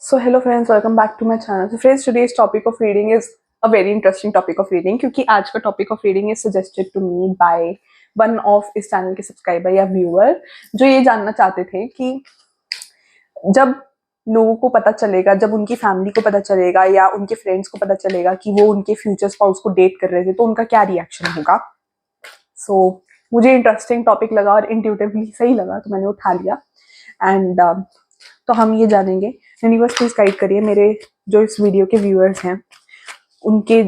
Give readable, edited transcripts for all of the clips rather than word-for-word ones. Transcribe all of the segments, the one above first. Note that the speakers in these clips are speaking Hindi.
So hello friends, welcome back to my channel. So friends, today's topic of reading is a very interesting topic of reading क्योंकि आज का topic of reading is suggested to me by one of इस channel के subscriber या viewer जो ये जानना चाहते थे कि जब लोगों को पता चलेगा, जब उनकी फैमिली को पता चलेगा या उनके फ्रेंड्स को पता चलेगा कि वो उनके फ्यूचर स्पाउस को डेट कर रहे थे, तो उनका क्या रिएक्शन होगा। मुझे इंटरेस्टिंग टॉपिक लगा और इंट्यूटिवली सही लगा, तो मैंने उठा लिया। एंड तो हम ये जानेंगे। यूनिवर्स प्लीज गाइड करिए मेरे जो इस वीडियो के व्यूअर्स हैं, उनके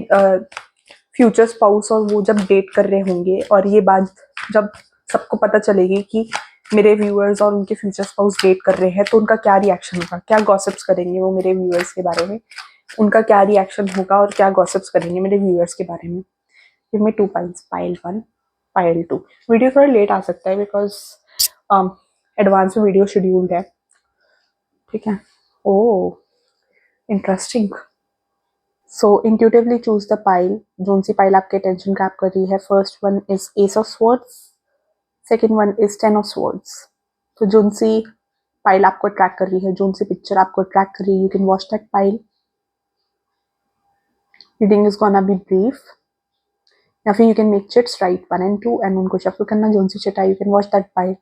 फ्यूचर स्पाउस और वो जब डेट कर रहे होंगे और ये बात जब सबको पता चलेगी कि मेरे व्यूअर्स और उनके फ्यूचर स्पाउस डेट कर रहे हैं, तो उनका क्या रिएक्शन होगा, क्या गॉसिप्स करेंगे वो मेरे व्यूअर्स के बारे में, उनका क्या रिएक्शन होगा और क्या गॉसिप्स करेंगे मेरे व्यूअर्स के बारे में। Give me 2 piles, pile 1, pile 2। Video थोड़ा लेट आ सकता है बिकॉज एडवांस में वीडियो शेड्यूल्ड है, ठीक है। Oh interesting. So intuitively choose the pile, जोन सी पाइल आपके अटेंशन ग्रैब कर रही है। First one is ace of swords, second one is 10 of swords. तो जोन सी पाइल आपको अट्रैक्ट कर रही है, जोन सी पिक्चर आपको अट्रैक्ट कर रही है, you can watch that pile. Reading is gonna be brief, या फिर you can make chits right 1 and 2 and उनको शफल करना, जोन सी चिट आई you can watch that pile.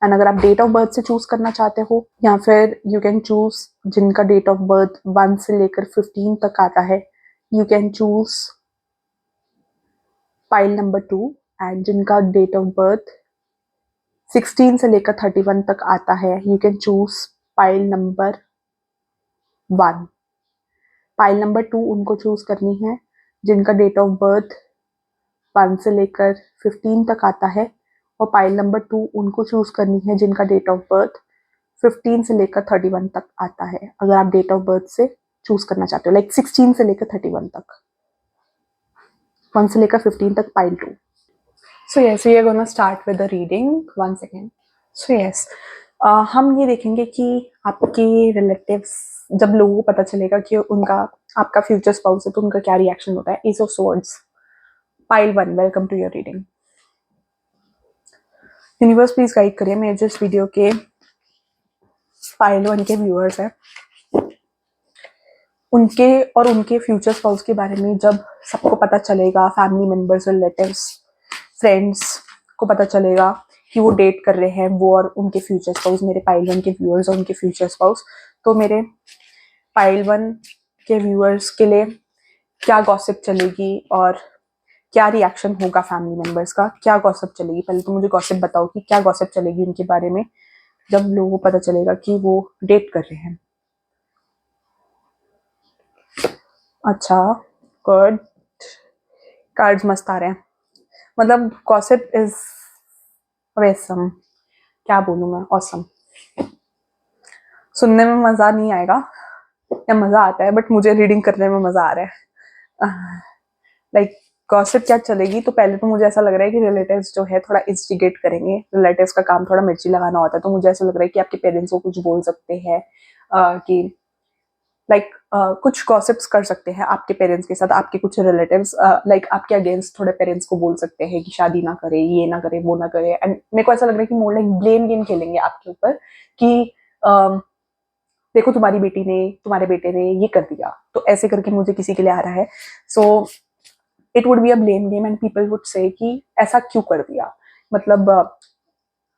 And अगर आप डेट ऑफ बर्थ से चूज करना चाहते हो, या फिर यू कैन चूज जिनका डेट ऑफ बर्थ 1 से लेकर 15 तक आता है, you can choose pile number 2। And जिनका डेट ऑफ बर्थ 16 से लेकर 31 तक आता है, you can choose pile number 1। Pile number 2 उनको चूज करनी है जिनका डेट ऑफ बर्थ 1 से लेकर 15 तक आता है, और पाइल नंबर 2 उनको चूज करनी है जिनका डेट ऑफ बर्थ 15 से लेकर 31 तक आता है। अगर आप डेट ऑफ बर्थ से चूज करना चाहते हो, लाइक 16 से लेकर 31 तक, 1 से लेकर 15 तक pile 2। So yes, we are gonna start with the reading. 1 second. So yes, हम ये देखेंगे कि आपके रिलेटिव्स, जब लोगों को पता चलेगा कि उनका आपका फ्यूचर स्पाउस है, तो उनका क्या रिएक्शन होता है। Ace of swords, pile 1, welcome to your reading. Universe please guide करिए मेरे जो इस वीडियो के पाइल 1 के व्यूअर्स हैं, उनके और उनके फ्यूचर स्पाउस के बारे में जब सबको पता चलेगा, फैमिली मेंबर्स, रिलेटिव्स, फ्रेंड्स को पता चलेगा कि वो डेट कर रहे हैं, वो और उनके फ्यूचर स्पाउस, मेरे पाइल 1 के व्यूअर्स और उनके फ्यूचर स्पाउस, तो मेरे पाइल 1 के व्यूअर्स के लिए क्या गॉसिप चलेगी और क्या रिएक्शन होगा फैमिली मेंबर्स का, क्या गॉसिप चलेगी। पहले तो मुझे गॉसिप बताओ कि क्या गॉसिप चलेगी उनके बारे में जब लोगों को पता चलेगा कि वो डेट कर रहे हैं। अच्छा, गुड, कार्ड्स मस्त आ रहे हैं। मतलब गॉसिप इज ऑसम, क्या बोलूं मैं, ऑसम। सुनने में मजा नहीं आएगा या मजा आता है, बट मुझे रीडिंग करने में मजा आ रहा है। लाइक गॉसिप क्या चलेगी, तो पहले तो मुझे ऐसा लग रहा है कि रिलेटिव्स जो है थोड़ा इंस्टिगेट करेंगे। रिलेटिव्स का काम थोड़ा मिर्ची लगाना होता है, तो मुझे ऐसा लग रहा है कि आपके पेरेंट्स को कुछ बोल सकते हैं, कि लाइक कुछ गॉसिप्स कर सकते हैं आपके पेरेंट्स के साथ। आपके कुछ रिलेटिव्स लाइक आपके अगेंस्ट थोड़े पेरेंट्स को बोल सकते हैं कि शादी ना करे, ये ना करे, वो ना करे। एंड मेरे को ऐसा लग रहा है कि मोर लाइक ब्लेम गेम खेलेंगे आपके ऊपर कि देखो तुम्हारी बेटी ने, तुम्हारे बेटे ने ये कर दिया, तो ऐसे करके मुझे किसी के लिए आ रहा है। So it would be a blame game and people would say कि ऐसा क्यों कर दिया। मतलब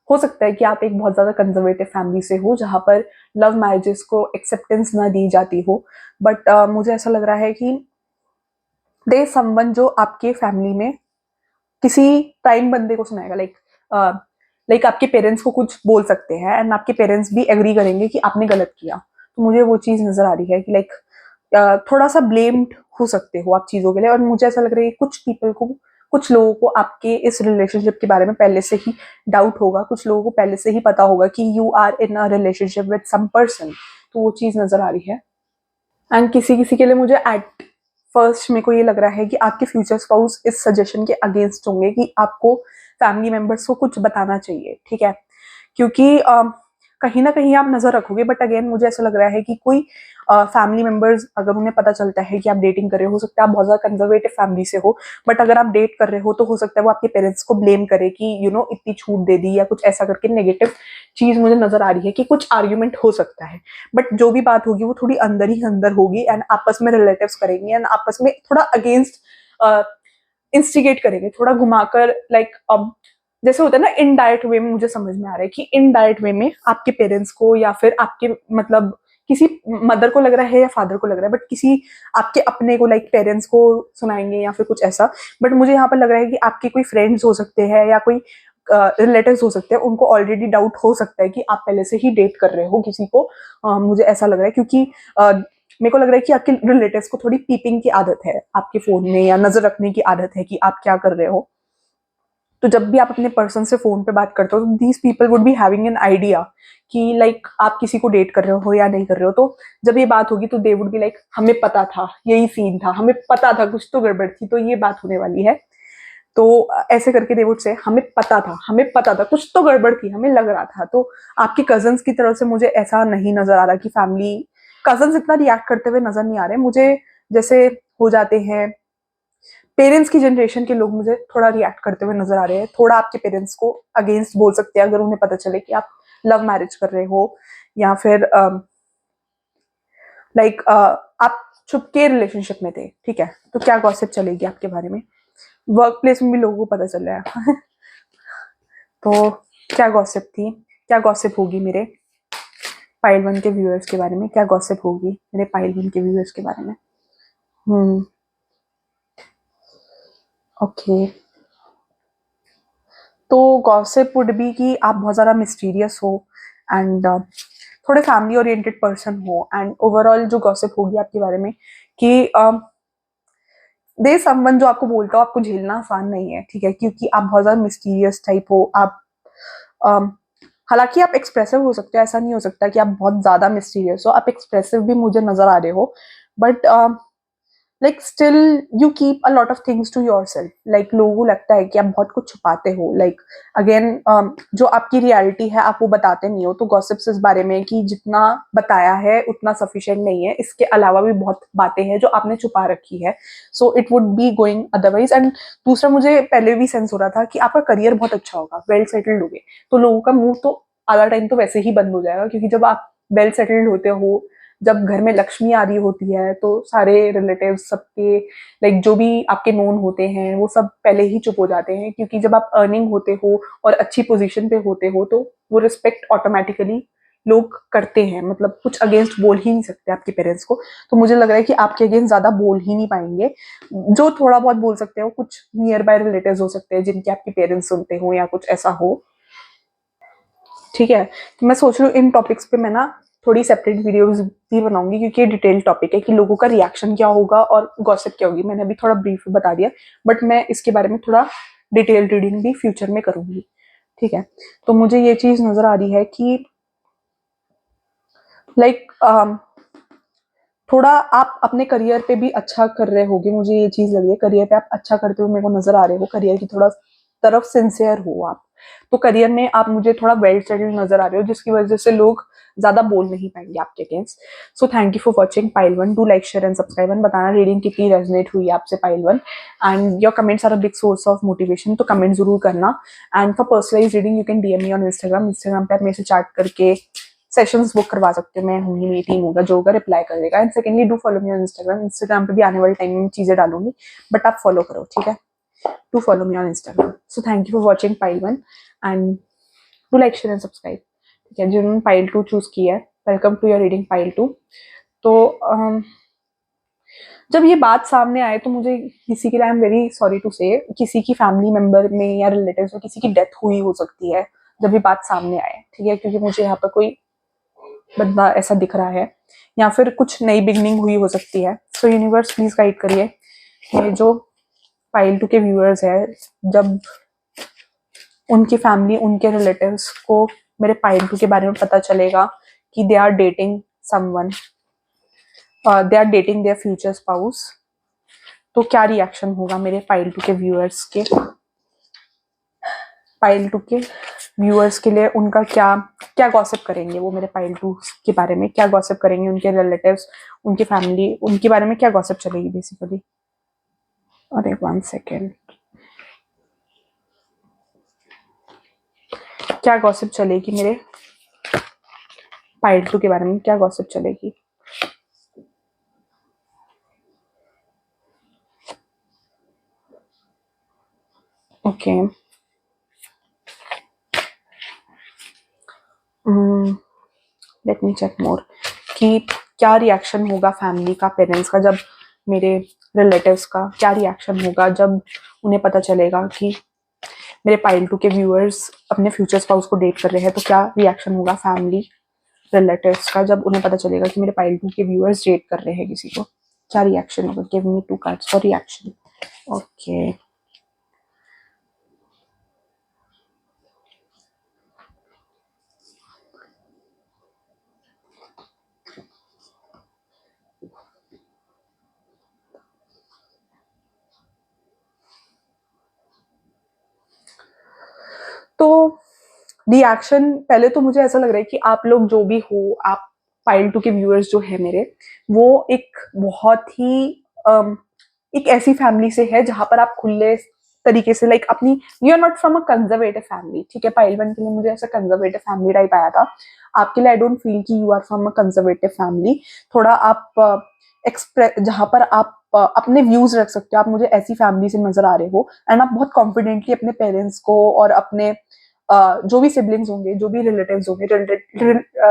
हो सकता है कि आप एक बहुत ज्यादा कंजर्वेटिव फैमिली से हो जहां पर लव मैरिजेस को एक्सेप्टेंस ना दी जाती हो, बट मुझे ऐसा लग रहा है कि दे समवन जो आपके फैमिली में किसी टाइम बंदे को सुनाएगा। लाइक आपके पेरेंट्स को कुछ बोल सकते हैं एंड आपके पेरेंट्स भी एग्री करेंगे कि आपने गलत किया। तो मुझे वो चीज नजर आ रही है कि लाइक थोड़ा सा ब्लेम्ड हो सकते हो आप चीजों के लिए। और मुझे ऐसा लग रहा है कि कुछ पीपल को, कुछ लोगों को आपके इस रिलेशनशिप के बारे में पहले से ही डाउट होगा, कुछ लोगों को पहले से ही पता होगा कि you are in a relationship with some person. तो वो चीज नजर आ रही है। एंड किसी किसी के लिए मुझे एट फर्स्ट मेरे को ये लग रहा है कि आपके फ्यूचर स्पाउस इस सजेशन के अगेंस्ट होंगे कि आपको फैमिली मेंबर्स को कुछ बताना चाहिए, ठीक है। क्योंकि कहीं ना कहीं आप नजर रखोगे, बट अगेन मुझे ऐसा लग रहा है कि कोई फैमिली मेंबर्स अगर उन्हें पता चलता है कि आप डेटिंग कर रहे हो सकता है आप बहुत ज्यादा कंजर्वेटिव फैमिली से हो, बट अगर आप डेट कर रहे हो तो हो सकता है वो आपके पेरेंट्स को ब्लेम करे कि इतनी छूट दे दी या कुछ ऐसा करके नेगेटिव चीज मुझे नजर आ रही है कि कुछ आर्ग्यूमेंट हो सकता है। बट जो भी बात होगी वो थोड़ी अंदर ही अंदर होगी एंड आपस में रिलेटिव्स करेंगे एंड आपस में थोड़ा अगेंस्ट इंस्टिगेट करेंगे, थोड़ा घुमाकर लाइक जैसे होता है ना इनडायरेक्ट वे में। मुझे समझ में आ रहा है कि इनडायरेक्ट वे में आपके पेरेंट्स को या फिर आपके मतलब किसी मदर को लग रहा है या फादर को लग रहा है, बट किसी आपके अपने को लाइक पेरेंट्स को सुनाएंगे या फिर कुछ ऐसा। बट मुझे यहाँ पर लग रहा है कि आपके कोई फ्रेंड्स हो सकते हैं या कोई रिलेटिव्स हो सकते हैं, उनको ऑलरेडी डाउट हो सकता है कि आप पहले से ही डेट कर रहे हो किसी को। मुझे ऐसा लग रहा है क्योंकि मेरे को लग रहा है कि आपके रिलेटिव्स को थोड़ी पीपिंग की आदत है आपके फोन में या नजर रखने की आदत है कि आप क्या कर रहे हो। तो जब भी आप अपने पर्सन से फोन पे बात करते हो तो these people would be having an idea कि लाइक आप किसी को डेट कर रहे हो या नहीं कर रहे हो। तो जब ये बात होगी तो दे वुड बी लाइक हमें पता था, यही सीन था, हमें पता था कुछ तो गड़बड़ थी, तो ये बात होने वाली है। तो ऐसे करके दे वुड से हमें पता था, हमें पता था कुछ तो गड़बड़ थी, हमें लग रहा था। तो आपके कजन्स की तरफ से मुझे ऐसा नहीं नजर आ रहा कि फैमिली कजन्स इतना रिएक्ट करते हुए नजर नहीं आ रहे मुझे। जैसे हो जाते हैं पेरेंट्स की जनरेशन के लोग मुझे थोड़ा रिएक्ट करते हुए नजर आ रहे हैं, थोड़ा आपके पेरेंट्स को अगेंस्ट बोल सकते हैं अगर उन्हें पता चले कि आप लव मैरिज कर रहे हो या फिर लाइक आप छुपके रिलेशनशिप में थे। ठीक है, तो क्या गॉसिप चलेगी आपके बारे में, वर्क प्लेस में भी लोगों को पता चल रहा है। तो क्या गॉसिप थी, क्या गॉसिप होगी मेरे पाइल वन के व्यूअर्स के बारे में, क्या गॉसिप होगी मेरे पाइल वन के व्यूअर्स के बारे में। ओके, तो गॉसिप वुड बी कि आप बहुत ज़्यादा मिस्टीरियस हो एंड थोड़े फैमिली ओरिएंटेड पर्सन हो। एंड ओवरऑल जो गॉसिप होगी आपके बारे में कि दे समवन जो आपको बोलता हो आपको झेलना आसान नहीं है। ठीक है, क्योंकि आप बहुत ज़्यादा मिस्टीरियस टाइप हो। आप um, हालांकि आप एक्सप्रेसिव हो सकते हो, ऐसा नहीं हो सकता कि आप बहुत ज़्यादा मिस्टीरियस हो, आप एक्सप्रेसिव भी मुझे नज़र आ रहे हो। But like still you keep a lot of things to yourself. Like लोगों को लगता है कि आप बहुत कुछ छुपाते हो। लाइक अगेन जो आपकी रियलिटी है आप वो बताते नहीं हो। तो गॉसिप्स इस बारे में कि जितना बताया है उतना सफिशिएंट नहीं है, इसके अलावा भी बहुत बातें हैं जो आपने छुपा रखी है। So it would be going otherwise. And दूसरा मुझे पहले भी सेंस हो रहा था कि आपका करियर बहुत अच्छा होगा, वेल सेटल्ड होगे, तो लोगों का मुंह तो आधा टाइम तो वैसे ही बंद हो जाएगा। क्योंकि जब आप वेल सेटल्ड होते हो, जब घर में लक्ष्मी आ रही होती है, तो सारे रिलेटिव सबके लाइक जो भी आपके नोन होते हैं वो सब पहले ही चुप हो जाते हैं। क्योंकि जब आप अर्निंग होते हो और अच्छी पोजीशन पे होते हो तो वो रिस्पेक्ट ऑटोमेटिकली लोग करते हैं। मतलब कुछ अगेंस्ट बोल ही नहीं सकते आपके पेरेंट्स को। तो मुझे लग रहा है कि आपके अगेंस्ट ज्यादा बोल ही नहीं पाएंगे। जो थोड़ा बहुत बोल सकते हो कुछ नियर बाय रिलेटिव्स हो सकते हैं जिनके आपके पेरेंट्स सुनते हो या कुछ ऐसा हो। ठीक है, तो मैं सोच रही हूँ इन टॉपिक्स पे मैं ना थोड़ी सेपरेट वीडियोस भी बनाऊंगी क्योंकि ये डिटेल टॉपिक है कि लोगों का रिएक्शन क्या होगा और गॉसिप क्या होगी। मैंने अभी थोड़ा ब्रीफ बता दिया, बट मैं इसके बारे में थोड़ा डिटेल रीडिंग भी फ्यूचर में करूंगी। ठीक है, तो मुझे ये चीज नजर आ रही है कि लाइक थोड़ा आप अपने करियर पे भी अच्छा कर रहे होगे। मुझे ये चीज लगी है करियर पे आप अच्छा करते हुए मेरे को नजर आ रहे हो, करियर की थोड़ा तरफ सिंसियर हो आप। तो करियर में आप मुझे थोड़ा वेल सेटल्ड नजर आ रहे हो जिसकी वजह से लोग ज्यादा बोल नहीं पाएंगे आपके against. So thank you for watching pile one. Do like share and subscribe and बताना रीडिंग कितनी रेजोनेट हुई आपसे pile one. And your comments are a big source of motivation, तो कमेंट जरूर करना। And for personalise reading you can DM me on Instagram. Instagram पे आप मेरे से चैट करके सेशंस बुक करवा सकते हो। मैं होंगी, मेरी टीम होगा जो होगा रिप्लाई कर देगा। And secondly do follow me on Instagram. Instagram पे भी आने वाले टाइम में चीजें डालूंगी, बट आप फॉलो करो। ठीक है, do follow me on Instagram. So thank you for watching pile one and do like share and subscribe. ठीक है, जिन्होंने पाइल टू चूज किया है, welcome to your reading pile two. तो जब ये बात सामने आए तो मुझे किसी के लिए I am very sorry to say किसी की फैमिली मेंबर में या रिलेटिव में किसी की डेथ हुई हो सकती है जब ये बात सामने आए। ठीक है, क्योंकि मुझे यहाँ पर कोई बंदा ऐसा दिख रहा है या फिर कुछ नई बिगनिंग हुई हो सकती है। सो यूनिवर्स प्लीज गाइड करिए ये जो पाइल टू के व्यूअर्स है, जब उनकी फैमिली उनके रिलेटिव्स को मेरे पाइल टू के बारे में पता चलेगा कि they are dating someone, they are dating their future spouse, तो क्या रिएक्शन होगा मेरे पाइल टू के व्यूअर्स के, पाइल टू के व्यूअर्स के लिए उनका क्या क्या गॉसिप करेंगे वो मेरे पाइल टू के बारे में, क्या गॉसिप करेंगे उनके रिलेटिव्स, उनकी फैमिली, उनके बारे में क्या गॉसिप चलेगी बेसिकली। अरे 1 सेकेंड, क्या गॉसिप चलेगी मेरे पाइल टू के बारे में, क्या गॉसिप चलेगी। ओके, लेट मी चेक मोर कि क्या रिएक्शन होगा फैमिली का, पेरेंट्स का, जब मेरे रिलेटिव्स का क्या रिएक्शन होगा जब उन्हें पता चलेगा कि मेरे पाइल टू के व्यूअर्स अपने फ्यूचर स्पाउस को डेट कर रहे हैं। तो क्या रिएक्शन होगा फैमिली रिलेटिव्स का जब उन्हें पता चलेगा कि मेरे पाइल टू के व्यूअर्स डेट कर रहे हैं किसी को, क्या रिएक्शन होगा। Give me 2 cards for reaction. Okay, तो रिएक्शन पहले तो मुझे ऐसा लग रहा है कि आप लोग जो भी हो, आप पाइल टू के व्यूअर्स जो है मेरे, वो एक बहुत ही एक ऐसी फैमिली से है जहां पर आप खुले तरीके से लाइक अपनी, you are not from a conservative family, ठीक है। पाइल वन के लिए मुझे ऐसा कंजर्वेटिव फैमिली टाइप आया था, आपके लिए आई डोंट फील कि you are from a conservative family. थोड़ा आप एक्सप्रेस जहां पर आप अपने व्यूज रख सकते हो, आप मुझे ऐसी फैमिली से नजर आ रहे हो एंड आप बहुत कॉन्फिडेंटली अपने पेरेंट्स को और अपने जो भी सिबलिंग्स होंगे, जो भी रिलेटिव्स होंगे,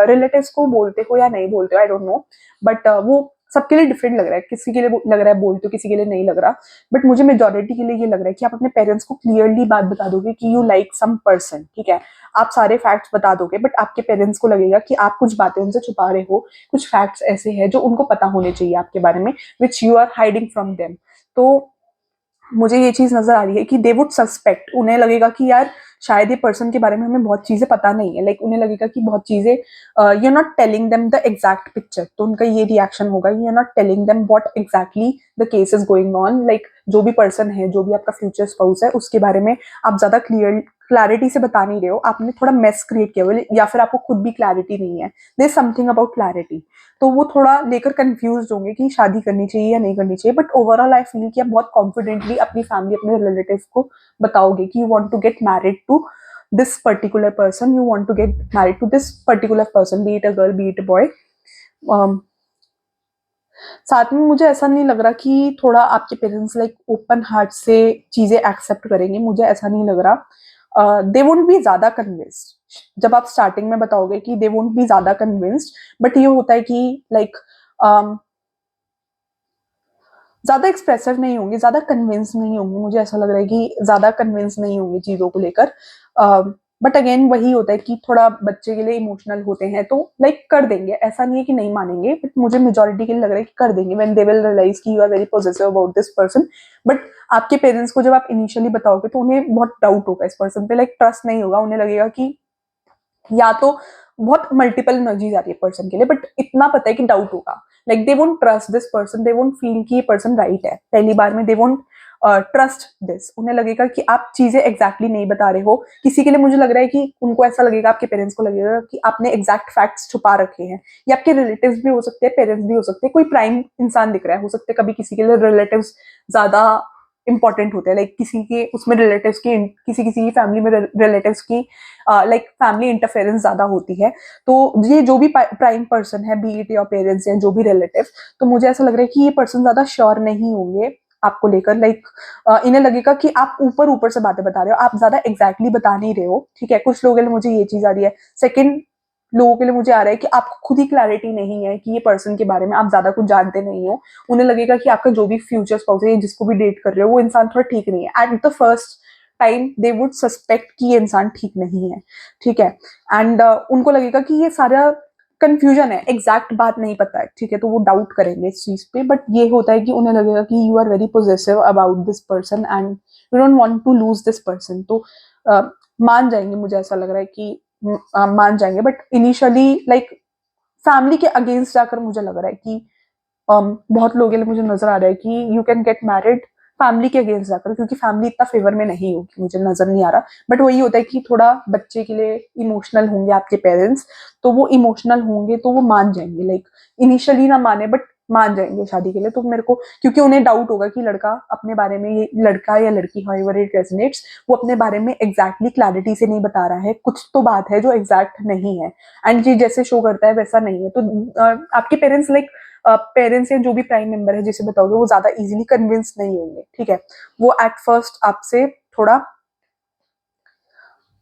रिलेटिव्स को बोलते हो या नहीं बोलते हो आई डोंट नो, बट वो सबके लिए डिफरेंट लग रहा है, किसी के लिए लग रहा है बोलते हो, किसी के लिए नहीं लग रहा। बट मुझे मेजोरिटी के लिए ये लग रहा है कि आप अपने पेरेंट्स को क्लियरली बात बता दोगे कि यू लाइक सम पर्सन, ठीक है। आप सारे फैक्ट्स बता दोगे, बट आपके पेरेंट्स को लगेगा कि आप कुछ बातें उनसे छुपा रहे हो, कुछ फैक्ट्स ऐसे हैं जो उनको पता होने चाहिए आपके बारे में, which you are hiding from them. तो मुझे ये चीज नजर आ रही है कि दे वुड सस्पेक्ट, उन्हें लगेगा कि यार शायद ये पर्सन के बारे में हमें बहुत चीजें पता नहीं है, लाइक उन्हें लगेगा कि बहुत चीजें you are not telling them the exact picture. तो उनका ये रिएक्शन होगा, you are not telling them what exactly the case is going on, like जो भी पर्सन है, जो भी आपका फ्यूचर स्पाउस है, उसके बारे में आप ज्यादा क्लैरिटी से बता नहीं रहे हो, आपने थोड़ा मेस क्रिएट किया हुआ है, या फिर आपको खुद भी क्लैरिटी नहीं है, देयर समथिंग अबाउट क्लैरिटी। तो वो थोड़ा लेकर कंफ्यूज होंगे कि शादी करनी चाहिए या नहीं करनी चाहिए। बट ओवरऑल आई फील कि आप बहुत कॉन्फिडेंटली अपनी फैमिली, अपने रिलेटिव को बताओगे कि you want to get married to this particular person, you want to get married to this particular person, be it a girl, be it a boy. साथ में मुझे ऐसा नहीं लग रहा कि थोड़ा आपके पेरेंट्स लाइक ओपन हार्ट से चीजें एक्सेप्ट करेंगे, मुझे ऐसा नहीं लग रहा। दे वोंट बी ज्यादा कन्विंस्ड, जब आप स्टार्टिंग में बताओगे कि दे वोंट बी ज्यादा कन्विंस्ड, बट ये होता है कि लाइक ज्यादा एक्सप्रेसिव नहीं होंगे, ज्यादा कन्विंस नहीं होंगे, मुझे ऐसा लग रहा है कि ज्यादा कन्विंस नहीं होंगे चीजों को लेकर। बट अगेन वही होता है कि थोड़ा बच्चे के लिए इमोशनल होते हैं, तो लाइक कर देंगे, ऐसा नहीं है कि नहीं मानेंगे, बट मुझे मेजोरिटी के लिए लग रहा है कि कर देंगे व्हेन दे विल रियलाइज कि you are very positive about this person. But आपके पेरेंट्स को जब आप इनिशियली बताओगे तो उन्हें बहुत डाउट होगा इस पर्सन पे, लाइक ट्रस्ट नहीं होगा, उन्हें लगेगा कि या तो बहुत मल्टीपल एनर्जीज आ रही है पर्सन के लिए, बट इतना पता है कि डाउट होगा, like they won't trust this person, they won't feel कि ये पर्सन राइट है पहली बार में, दे वोंट ट्रस्ट दिस। उन्हें लगेगा कि आप चीजें एग्जैक्टली नहीं बता रहे हो। किसी के लिए मुझे लग रहा है कि उनको ऐसा लगेगा, आपके पेरेंट्स को लगेगा कि आपने एग्जैक्ट फैक्ट्स छुपा रखे हैं। ये आपके रिलेटिव्स भी हो सकते हैं, पेरेंट्स भी हो सकते हैं, कोई प्राइम इंसान दिख रहा है, हो सकता है कभी किसी के लिए रिलेटिव्स ज्यादा इंपॉर्टेंट होते हैं, लाइक किसी के उसमें रिलेटिव्स की, किसी किसी की फैमिली में रिलेटिव्स की लाइक फैमिली इंटरफेरेंस ज्यादा होती है। तो ये जो भी प्राइम पर्सन है, बी इट योर पेरेंट्स या जो भी रिलेटिव, तो मुझे ऐसा लग रहा है कि ये पर्सन ज्यादा श्योर नहीं होंगे आपको लेकर, लाइक इन्हें लगेगा कि आप ऊपर ऊपर से बातें बता रहे हो, आप ज्यादा एग्जैक्टली बता नहीं रहे हो, ठीक है। कुछ लोगों के लिए मुझे ये चीज आ रही है। सेकंड, लोगों के लिए मुझे आ रहा है कि आपको खुद ही क्लैरिटी नहीं है कि ये पर्सन के बारे में आप ज्यादा कुछ जानते नहीं हो। उन्हें लगेगा कि आपका जो भी फ्यूचर स्पाउस है, जिसको भी डेट कर रहे हो, वो इंसान थोड़ा ठीक नहीं है। At the first time they would suspect कि ये इंसान ठीक नहीं है, ठीक है। एंड उनको लगेगा कि ये सारा कंफ्यूजन है, एग्जैक्ट बात नहीं पता है, ठीक है, तो वो डाउट करेंगे इस चीज पे। बट ये होता है कि उन्हें लगेगा कि you are very possessive about this person and you don't want to lose this person. तो मान जाएंगे, मुझे ऐसा लग रहा है कि मान जाएंगे, बट इनिशियली लाइक फैमिली के अगेंस्ट जाकर मुझे लग रहा है कि बहुत लोगों के लिए मुझे नजर आ रहा है कि you can get married family के अगेंस्ट जाकर, क्योंकि फैमिली इतना फेवर में नहीं होगी, मुझे नजर नहीं आ रहा। बट वही होता है कि थोड़ा बच्चे के लिए इमोशनल होंगे आपके पेरेंट्स, तो वो इमोशनल होंगे तो वो मान जाएंगे, लाइक इनिशियली ना माने बट मान जाएंगे शादी के लिए। तो मेरे को, क्योंकि उन्हें डाउट होगा कि लड़का अपने बारे में, ये लड़का या लड़की हाउएवर इट रेजोनेट्स, वो अपने बारे में एग्जैक्टली क्लैरिटी से नहीं बता रहा है, कुछ तो बात है जो एग्जैक्ट नहीं है, एंड ये जैसे शो करता है वैसा नहीं है। तो आपके पेरेंट्स, लाइक पेरेंट्स या जो भी प्राइम मेंबर है जिसे बताओगे, वो ज्यादा इजीली कन्विंस नहीं होंगे, ठीक है। वो एट फर्स्ट आपसे थोड़ा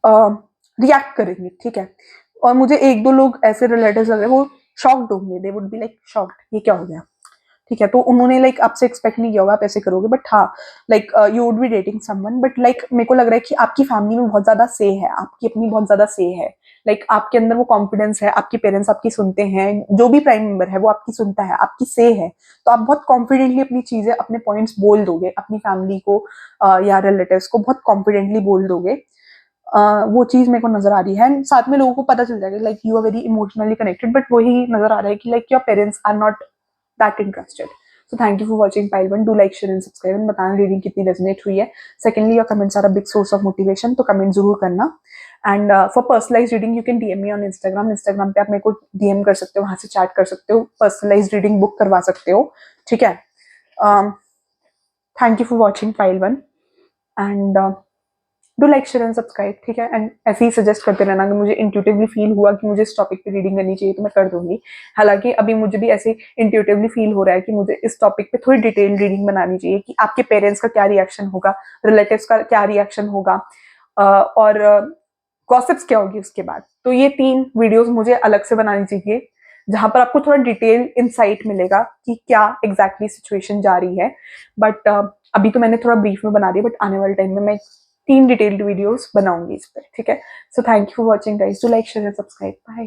रिएक्ट करेंगे, ठीक है। और मुझे एक दो लोग ऐसे रिलेटिव्स लग रहे हैं, वो शॉक्ड होंगे, they would be like shocked, ये क्या हो गया, ठीक है। तो उन्होंने लाइक आपसे एक्सपेक्ट नहीं किया होगा आप ऐसे करोगे, बट हाँ, like you would be dating someone, but like मेरे को लग रहा है कि आपकी फैमिली में बहुत ज्यादा से है, आपकी अपनी बहुत ज्यादा से है, लाइक आपके अंदर वो कॉन्फिडेंस है, आपके पेरेंट्स आपकी सुनते हैं, जो भी प्राइम मेंबर है वो आपकी सुनता है, आपकी से है, तो आप बहुत कॉन्फिडेंटली अपनी चीजें, अपने पॉइंट्स बोल दोगे, अपनी फैमिली को या रिलेटिव्स को बहुत कॉन्फिडेंटली बोल दोगे। वो चीज मेरे को नजर आ रही है, and साथ में लोगों को पता चल जाएगा like you are very emotionally connected, but वही नजर आ रहा है कि like your parents are not that interested. So thank you for watching pile one, do like share and subscribe, and बताना रीडिंग कितनी रेजोनेट हुई है। Secondly, your comments are a big source of motivation, तो कमेंट जरूर करना। And for personalise reading you can DM me on Instagram पे आप मेरे को डीएम कर सकते हो, वहां से चैट कर सकते हो, पर्सनलाइज रीडिंग बुक करवा सकते हो, ठीक है। Thank you for watching pile one, and do like share and subscribe, ठीक है। एंड ऐसे ही सजेस्ट करते रहना, कि मुझे इंट्यूटिवली फील हुआ कि मुझे इस टॉपिक पे रीडिंग करनी चाहिए तो मैं कर दूंगी। हालांकि अभी मुझे भी ऐसे इंट्यूटिवली फील हो रहा है कि मुझे इस टॉपिक पे थोड़ी डिटेल रीडिंग बनानी चाहिए, कि आपके पेरेंट्स का क्या रिएक्शन होगा, रिलेटिव्स का क्या रिएक्शन होगा, और गॉसिप्स क्या होगी उसके बाद। तो ये 3 वीडियोस मुझे अलग से बनानी चाहिए, जहां पर आपको थोड़ा डिटेल इंसाइट मिलेगा कि क्या एग्जैक्टली सिचुएशन जा रही है। बट अभी तो मैंने थोड़ा ब्रीफ में बना दिया, बट आने वाले टाइम में मैं 3 डिटेल्ड वीडियोस बनाऊंगी इस पर, ठीक है। So thank you for watching guys, do like share and subscribe, bye.